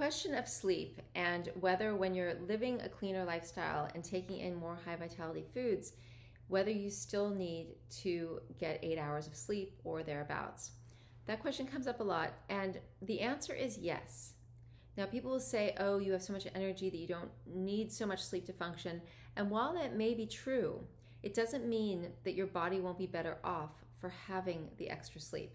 question of sleep and whether when you're living a cleaner lifestyle and taking in more high vitality foods, whether you still need to get 8 hours of sleep or thereabouts. That question comes up a lot, and the answer is yes. Now, people will say, oh, you have so much energy that you don't need so much sleep to function. And while that may be true, it doesn't mean that your body won't be better off for having the extra sleep.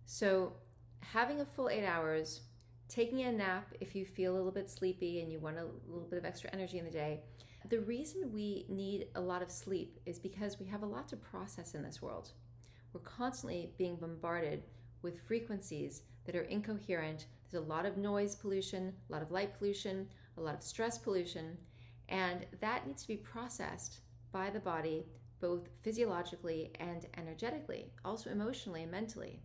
So having a full 8 hours, taking a nap if you feel a little bit sleepy and you want a little bit of extra energy in the day. The reason we need a lot of sleep is because we have a lot to process in this world. We're constantly being bombarded with frequencies that are incoherent. There's a lot of noise pollution, a lot of light pollution, a lot of stress pollution, and that needs to be processed by the body, both physiologically and energetically, also emotionally and mentally.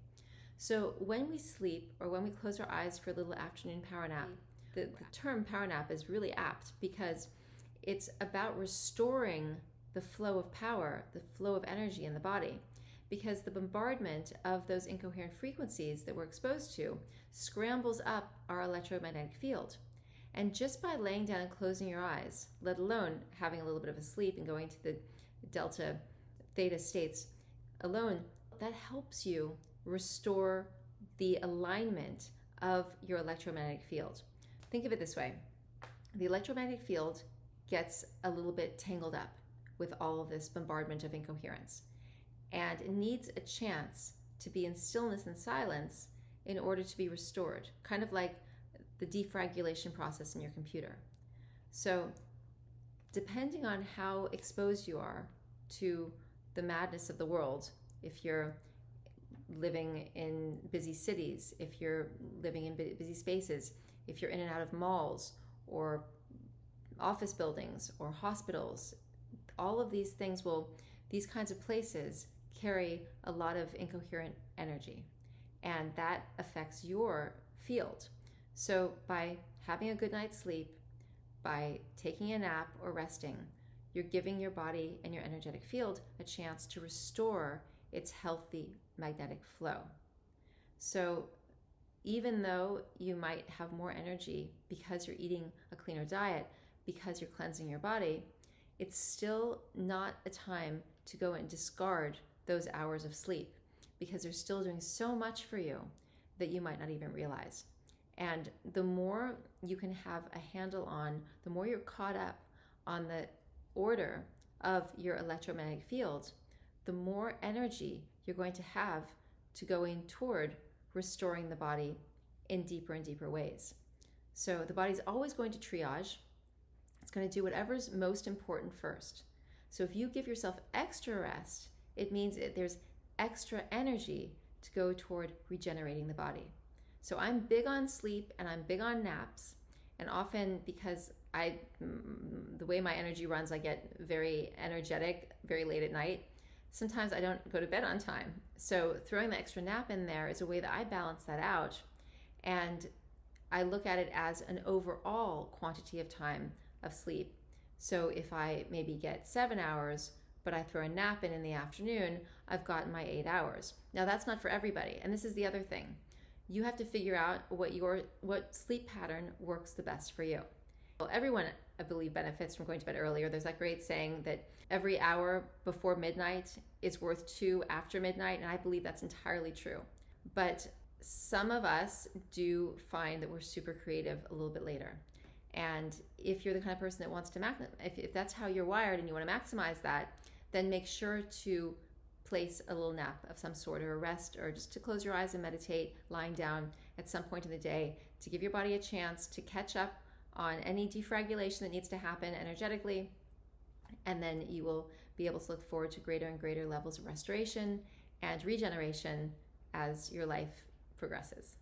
So when we sleep or when we close our eyes for a little afternoon power nap, the term power nap is really apt because it's about restoring the flow of power, the flow of energy in the body, because the bombardment of those incoherent frequencies that we're exposed to scrambles up our electromagnetic field. And just by laying down and closing your eyes, let alone having a little bit of a sleep and going to the delta theta states alone, that helps you restore the alignment of your electromagnetic field. Think of it this way. The electromagnetic field gets a little bit tangled up with all of this bombardment of incoherence, and it needs a chance to be in stillness and silence in order to be restored, kind of like the defragmentation process in your computer. So depending on how exposed you are to the madness of the world, if you're living in busy cities, if you're living in busy spaces, if you're in and out of malls or office buildings or hospitals, all of these things these kinds of places carry a lot of incoherent energy, and that affects your field. So by having a good night's sleep, by taking a nap or resting, you're giving your body and your energetic field a chance to restore its healthy magnetic flow. So even though you might have more energy because you're eating a cleaner diet, because you're cleansing your body, it's still not a time to go and discard those hours of sleep, because they're still doing so much for you that you might not even realize. And the more you can have a handle on, the more you're caught up on the order of your electromagnetic field, the more energy you're going to have to go in toward restoring the body in deeper and deeper ways. So the body's always going to triage. It's going to do whatever's most important first. So if you give yourself extra rest, it means that there's extra energy to go toward regenerating the body. So I'm big on sleep and I'm big on naps, and often because the way my energy runs, I get very energetic very late at night. Sometimes I don't go to bed on time. So throwing the extra nap in there is a way that I balance that out. And I look at it as an overall quantity of time of sleep. So if I maybe get 7 hours, but I throw a nap in the afternoon, I've gotten my 8 hours. Now that's not for everybody. And this is the other thing. You have to figure out what sleep pattern works the best for you. Well, everyone, I believe, benefits from going to bed earlier. There's that great saying that every hour before midnight is worth 2 after midnight, and I believe that's entirely true. But some of us do find that we're super creative a little bit later. And if you're the kind of person that wants to if that's how you're wired and you want to maximize that, then make sure to place a little nap of some sort, or a rest, or just to close your eyes and meditate lying down at some point in the day to give your body a chance to catch up on any defragmentation that needs to happen energetically, and then you will be able to look forward to greater and greater levels of restoration and regeneration as your life progresses.